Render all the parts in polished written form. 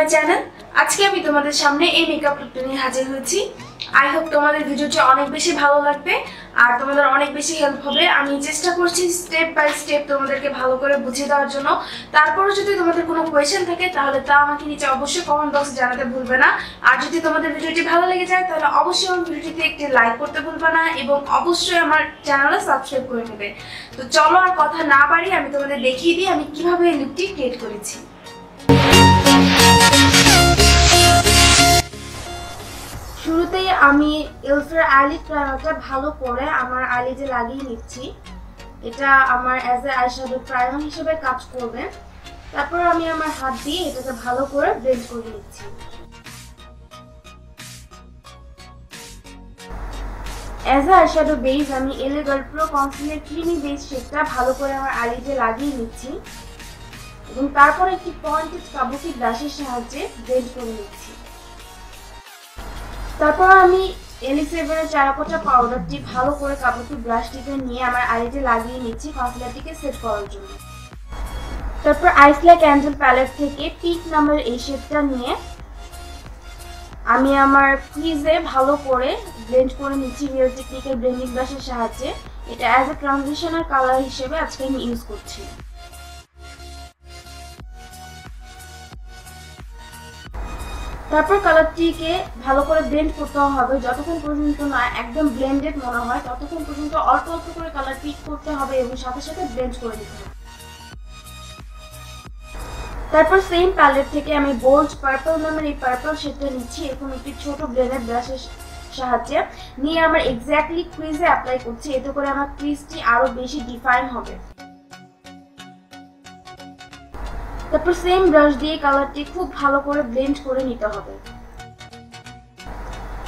My channel. আজকে আমি তোমাদের সামনে এই মেকআপ লুকটা নিয়ে হাজির হয়েছি। আই হোপ তোমাদের ভিডিওটি অনেক বেশি ভালো লাগবে আর তোমাদের অনেক বেশি হেল্প হবে। আমি চেষ্টা করছি স্টেপ বাই স্টেপ তোমাদেরকে ভালো করে বুঝিয়ে দেওয়ার জন্য। তারপরে যদি তোমাদের কোনো কোয়েশ্চেন থাকে তাহলে তা আমাকে নিচে অবশ্যই কমেন্ট বক্সে জানাতে ভুলবে না। আর যদি তোমাদের ভিডিওটি ভালো লেগে যায় তাহলে অবশ্যই আমার ভিডিওটিতে একটি লাইক করতে ভুলবে না এবং অবশ্যই আমার চ্যানেলে সাবস্ক্রাইব করে নেবে। তো চলো আর কথা না বাড়িয়ে আমি তোমাদের দেখিয়ে দিই আমি কিভাবে এই লুকটি ক্রিয়েট করেছি। শুরুতেই আমি এলফের আইলিড প্রাইমারটা ভালো করে আমার আইলিডে লাগিয়ে নিচ্ছি। এটা আমার অ্যাজ এ আইশ্যাডো প্রাইমার হিসেবে কাজ করবে। তারপর আমি আমার হাত দিয়ে এটাকে ভালো করে ব্লেন্ড করে নিচ্ছি। অ্যাজ এ আইশ্যাডো বেস আমি LA girl pro concealer creamy base শেডটা ভালো করে আমার আইলিডে লাগিয়ে নিচ্ছি এবং তারপর একটি পয়েন্টেড কাবুকি ব্রাশের সাহায্যে ব্লেন্ড করে নিচ্ছি। তারপর আমি এলিসেভেনের টেরাকোটা পাউডারটি ভালো করে কাবুকি ব্রাশটিতে নিয়ে আমার আইলিডে লাগিয়ে নিচ্ছি কনসিলারটিকে সেট করার জন্য। তারপর আইসল্যাক ক্যান্ডেল প্যালেট থেকে পিঙ্ক নাম্বার এই শেডটা নিয়ে আমি আমার ক্রিজে ভালো করে ব্লেন্ড করে নিচ্ছি রিয়েল টেকনিকের ব্লেন্ডিং ব্রাশের সাহায্যে। এটা অ্যাজ এ ট্রানজিশনাল কালার হিসেবে আজকে আমি ইউজ করছি। তারপর কালারটিকে ভালো করে ব্লেন্ড করতে হবে যতক্ষণ পর্যন্ত না একদম ব্লেন্ডেড মনে হয় ততক্ষণ পর্যন্ত অল্প অল্প করে কালার পিক করতে হবে এবং সাথে সাথে ব্লেন্ড করে দিতে হবে। তারপর সেম প্যালেট থেকে আমি বোল্ড পার্পল নামের এই পার্পল শেডটা নিচ্ছি এরকম একটি ছোট ব্লেন্ডেড ব্রাশের সাহায্যে নিয়ে আমার এক্স্যাক্টলি ক্রিজে অ্যাপ্লাই করছি। এতে করে আমার ক্রিজটি আরো বেশি ডিফাইন হবে। তারপর সেম ব্রাশ দিয়ে কালারটি খুব ভালো করে ব্লেন্ড করে নিতে হবে।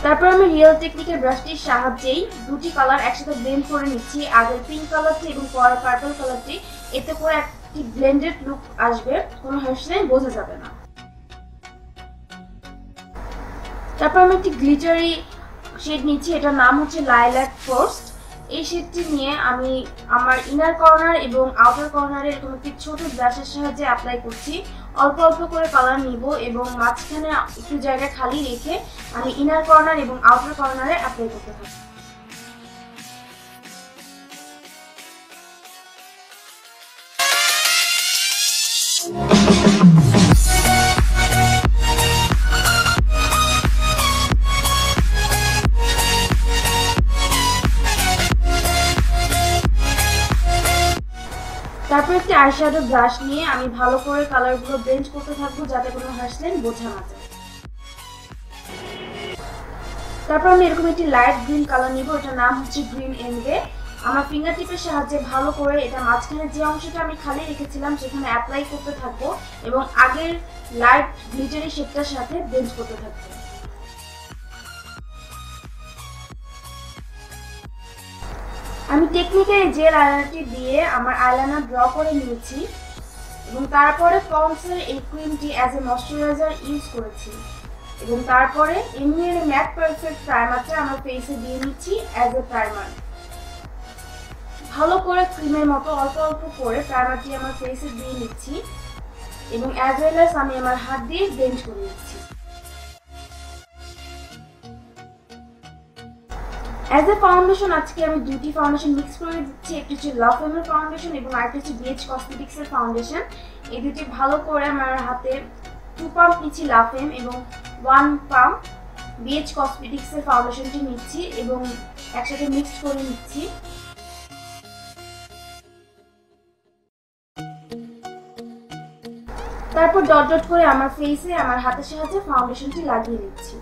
তারপর আমি রিয়েল টেকনিকের ব্রাশটির সাহায্যেই দুটি কালার একসাথে ব্লেন্ড করে নিচ্ছি, আগের পিঙ্ক কালারটি এবং পরের পার্পল কালারটি। এতে করে একটি ব্লেন্ডেড লুক আসবে, কোনো হার্শলাইন বোঝা যাবে না। তারপর আমি একটি গ্লিটারি শেড নিচ্ছি, এটার নাম হচ্ছে লাইল্যাক ফ্রস্ট। এই শেডটি নিয়ে আমি আমার ইনার কর্নার এবং আউটার কর্নারে এরকম একটি ছোট ব্রাশের সাহায্যে অ্যাপ্লাই করছি। অল্প অল্প করে কালার নিব এবং মাঝখানে একটু জায়গা খালি রেখে আমি ইনার কর্নার এবং আউটার কর্নারে অ্যাপ্লাই করতে থাকি। তারপর একটি আইশ্যাডো ব্রাশ নিয়ে আমি ভালো করে কালারগুলো ব্লেন্ড করতে থাকবো যাতে কোনো হার্শলাইন বোঝা না যায়। তারপর আমি এরকম একটি লাইট গ্রিন কালার নিব, এটার নাম হচ্ছে গ্রিন এমবে। আমার ফিঙ্গার টিপের সাহায্যে ভালো করে এটা মাঝখানে যে অংশটা আমি খালি রেখেছিলাম সেখানে অ্যাপ্লাই করতে থাকবো এবং আগের লাইট গ্লিটারি শেডটার সাথে ব্লেন্ড করতে থাকবো। আমি টেকনিকের জেল আইলাইনারটি দিয়ে আমার আইলাইনার ড্র করে নিয়েছি এবং তারপরে পন্ডসের এই ক্রিমটি অ্যাজ এ ময়শ্চারাইজার ইউজ করেছি এবং তারপরে এমনির ম্যাট পারফেক্ট প্রাইমারটা আমার ফেসে দিয়ে নিচ্ছি অ্যাজ এ প্রাইমার। ভালো করে ক্রিমের মতো অল্প অল্প করে প্রাইমারটি আমার ফেসে দিয়ে নিচ্ছি এবং অ্যাজ ওয়েল অ্যাজ আমি আমার হাত দিয়ে ব্লেন্ড করে নিচ্ছি। অ্যাজ এ ফাউন্ডেশন আজকে আমি দুটি ফাউন্ডেশন মিক্স করে দিচ্ছি, একটি হচ্ছে লাফেমের ফাউন্ডেশন এবং আরেকটি হচ্ছে বিএচ কসমেটিক্সের ফাউন্ডেশন। এই দুটি ভালো করে আমার হাতে 2 পাম্প নিচ্ছি লাফেম এবং 1 পাম্প বিএচ কসমেটিক্সের ফাউন্ডেশনটি নিচ্ছি এবং একসাথে মিক্স করে নিচ্ছি। তারপর ডট ডট করে আমার ফেসে আমার হাতের সাহায্যে ফাউন্ডেশনটি লাগিয়ে নিচ্ছি।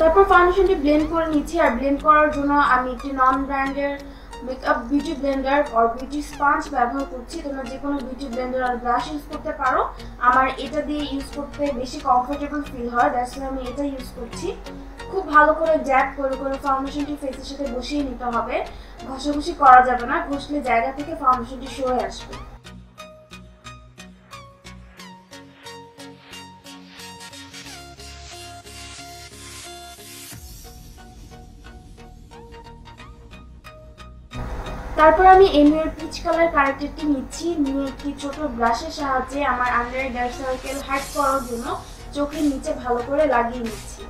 তারপর ফাউন্ডেশনটি ব্লেন্ড করে নিচ্ছি আর ব্লেন্ড করার জন্য আমি একটি নন ব্র্যান্ডের মেকআপ বিউটি ব্লেন্ডার আর বিউটি স্পঞ্জ ব্যবহার করছি। তোমরা যে কোনো বিউটি ব্লেন্ডার আর ব্রাশ ইউজ করতে পারো, আমার এটা দিয়ে ইউজ করতে বেশি কমফোর্টেবল ফিল হয়, দ্যাটস ওয়াই আমি এটা ইউজ করছি। খুব ভালো করে জ্যাপ করে করে ফাউন্ডেশনটি ফেসের সাথে বসিয়ে নিতে হবে, ঘষাঘষি করা যাবে না, ঘষলে জায়গা থেকে ফাউন্ডেশনটি সরে আসবে। তারপর আমি এমইউর পিচ কালার কারেক্টরটি নিচ্ছি, নিয়ে একটি ছোট ব্রাশের সাহায্যে আমার under eye dark circle hide করার জন্য চোখের নিচে ভালো করে লাগিয়ে নিচ্ছি।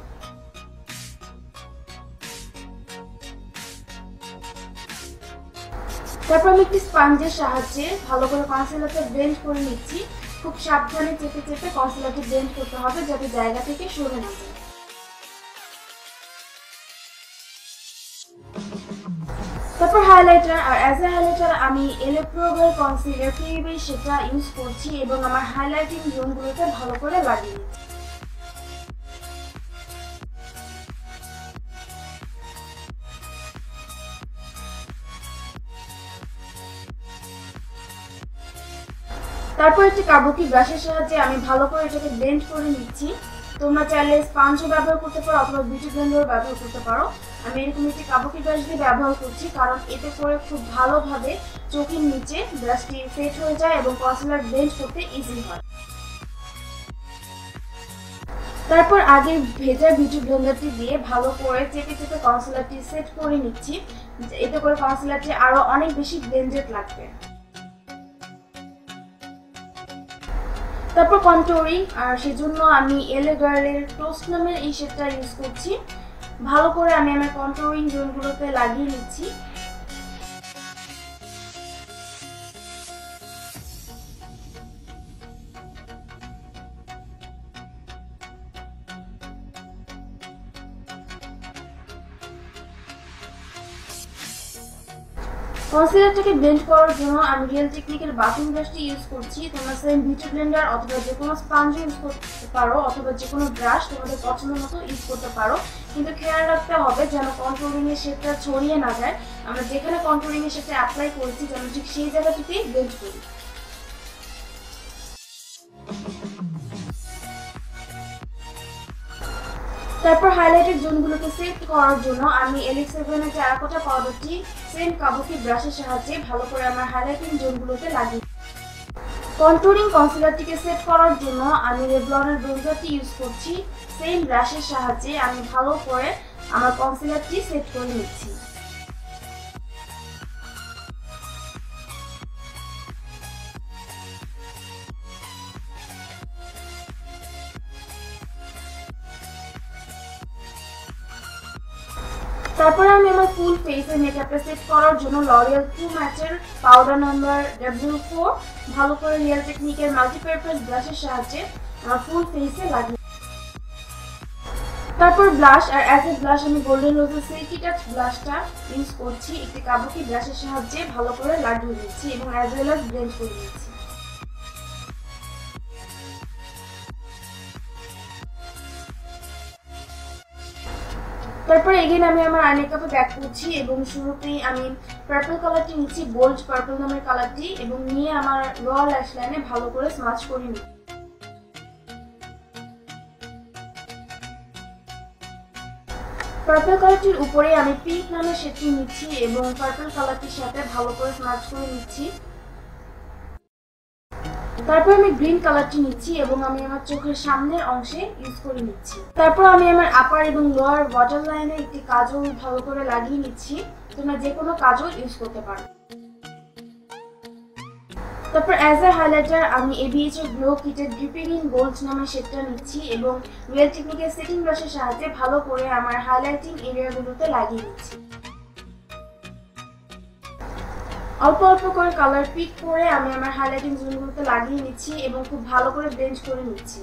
তারপর আমি একটি স্পঞ্জের সাহায্যে ভালো করে কনসিলারটা ব্লেন্ড করে নিচ্ছি। খুব সাবধানে চেপে চেপে কনসিলারটি ব্লেন্ড করতে হবে যাতে জায়গা থেকে সরে না যায়। তারপর হাইলাইটার, আর অ্যাজ এ হাইলাইটার আমি এলেপ্রোভার কনসিলার ফেভাবে সেটা ইউজ করছি এবং আমার হাইলাইটিং জোনগুলোতে ভালো করে লাগিয়ে নিচ্ছি। তারপর একটি কাবুকি ব্রাশের সাহায্যে আমি ভালো করে এটাকে ব্লেন্ড করে নিচ্ছি। তোমরা চাইলে স্পঞ্জও ব্যবহার করতে পারো অথবা বিউটি ব্লেন্ডারও ব্যবহার করতে পারো। আমি এরকম একটি কাবুকি ব্রাশ দিয়ে ব্যবহার করছি কারণ এতে করে খুব ভালোভাবে চোখের নিচে ব্রাশটি সেট হয়ে যায় এবং কনসিলার ব্লেন্ড করতে ইজি হয়। তারপর আগে ভেজা বিউটি ব্লেন্ডারটি দিয়ে ভালো করে চেপে চেপে কনসিলারটি সেট করে নিচ্ছি। এতে করে কনসিলারটি আরো অনেক বেশি ব্লেন্ডেড লাগবে। তারপর কন্ট্যুরিং, আর সেজন্য আমি এলে গার্লের টোস্ট নামের এই শেডটা ইউজ করছি। ভালো করে আমি আমার কন্ট্যুরিং জোনগুলোতে লাগিয়ে নিচ্ছি। কনসিলারটাকে ব্লেন্ড করার জন্য আমি রিয়েল টেকনিকের বাথিং ব্রাশটি ইউজ করছি। তোমরা সেম বিউটি ব্লেন্ডার অথবা যে কোনো স্পঞ্জ ইউজ করতে পারো অথবা যে কোনো ব্রাশ তোমাদের পছন্দ মতো ইউজ করতে পারো, কিন্তু খেয়াল রাখতে হবে যেন কন্ট্যুরিং এর শেডটা ছড়িয়ে না যায়। আমরা যেখানে কন্ট্যুরিং এর শেডটা অ্যাপ্লাই করেছি যেন ঠিক সেই জায়গাটিতেই ব্লেন্ড করি। তারপর হাইলাইটেড জোনগুলোকে সেট করার জন্য আমি LX7 এর টেরাকোটা পাউডারটি সেম কাবুকি ব্রাশের সাহায্যে ভালো করে আমার হাইলাইটিং জোনগুলোতে লাগিয়ে। কন্ট্যুরিং কনসিলারটিকে সেট করার জন্য আমি রেভলনের ব্রোঞ্জারটি ইউজ করছি। সেম ব্রাশের সাহায্যে আমি ভালো করে আমার কনসিলারটি সেট করে নিচ্ছি। তারপরে আমি আমার ফুল ফেসে মেকআপটা সেট করার জন্য লরিয়াল ট্রু ম্যাচের পাউডার নাম্বার W4 ভালো করে রিয়েল টেকনিকের মাল্টিপারপাস ব্রাশের সাহায্যে আমার ফুল ফেসে লাগিয়ে। তারপর ব্লাশ, আর অ্যাজ এ ব্লাশ আমি গোল্ডেন রোজের সিল্কি টাচ ব্লাশটা ইউজ করছি। একটি কাবুকি ব্রাশের সাহায্যে ভালো করে লাগিয়ে নিচ্ছি এবং অ্যাজ ওয়েল অ্যাজ ব্লেন্ড করে নিচ্ছি। তারপর এগেইন আমি আমার আই মেকআপে ব্যাক করছি এবং শুরুতেই আমি পার্পল কালারটি নিচ্ছি, বোল্ড পার্পল নামের কালারটি, এবং নিয়ে আমার লোয়ার ল্যাশ লাইনে ভালো করে স্মাচ করে নিই। পার্পল কালারটির উপরে আমি পিঙ্ক নামের শেডটি নিচ্ছি এবং পার্পল কালারটির সাথে ভালো করে স্মাচ করে নিচ্ছি। তারপর আমি গ্রিন কালারটি নিচ্ছি এবং আমি আমার চোখের সামনের অংশে ইউজ করে নিচ্ছি। তারপর আমি আমার আপার এবং লোয়ার ওয়াটার লাইনে একটি কাজল ভালো করে লাগিয়ে নিচ্ছি। তোমরা যে কোনো কাজল ইউজ করতে পারো। তারপর অ্যাজ এ হাইলাইটার আমি ABH এর গ্লো কিটের ড্রিপিং ইন গোল্ড নামের শেডটা নিচ্ছি এবং রিয়েল টেকনিকের সেটিং ব্রাশের সাহায্যে ভালো করে আমার হাইলাইটিং এরিয়াগুলোতে লাগিয়ে নিচ্ছি। অল্প অল্প করে কালার পিক করে আমি আমার হাইলাইটিং জোনগুলোতে লাগিয়ে নিচ্ছি এবং খুব ভালো করে ব্লেন্ড করে নিচ্ছি।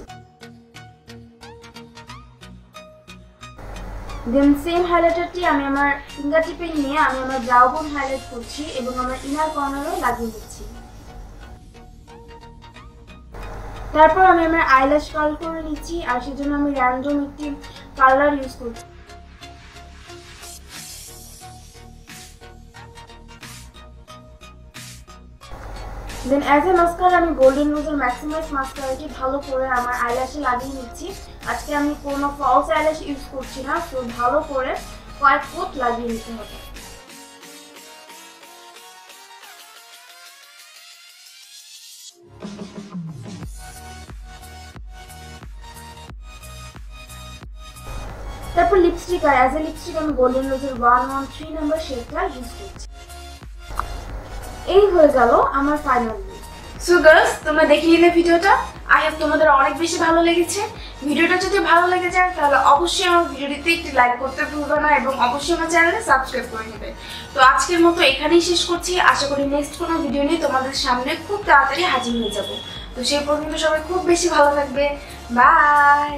দেন সেম হাইলাইটারটি আমি আমার ফিঙ্গার টিপে নিয়ে আমি আমার ব্রাউ বোন হাইলাইট করছি এবং আমার ইনার কর্নারও লাগিয়ে নিচ্ছি। তারপর আমি আমার আইল্যাশ কার্ল করে নিচ্ছি, আর সেজন্য আমি র্যান্ডম একটি কালার ইউজ করছি। দেন অ্যাজ এ মাস্কারা আমি গোল্ডেন রোজের ম্যাক্সিমাইজ মাস্কারাটি ভালো করে আমার আইল্যাশে লাগিয়ে নিচ্ছি। আজকে আমি কোনো ফলস আইল্যাশ ইউজ করছি না, তো ভালো করে কয়েক কোট লাগিয়ে নিতে হবে। তারপর লিপস্টিক, আর অ্যাজ এ লিপস্টিক আমি গোল্ডেন রোজের 113 নাম্বার শেডটা ইউজ করছি। এই হয়ে গেল আমার ফাইনাল লুক। সো গার্লস, তোমরা দেখে নিলে ভিডিওটা। আই হোপ তোমাদের অনেক বেশি ভালো লেগেছে। ভিডিওটা যদি ভালো লেগে যায় তাহলে অবশ্যই আমার ভিডিওটিতে একটি লাইক করতে ভুলবে না এবং অবশ্যই আমার চ্যানেলে সাবস্ক্রাইব করে নেবে। তো আজকের মতো এখানেই শেষ করছি। আশা করি নেক্সট কোনো ভিডিও নিয়ে তোমাদের সামনে খুব তাড়াতাড়ি হাজির হয়ে যাব। তো সেই পর্যন্ত সবাই খুব বেশি ভালো থাকবে। বাই।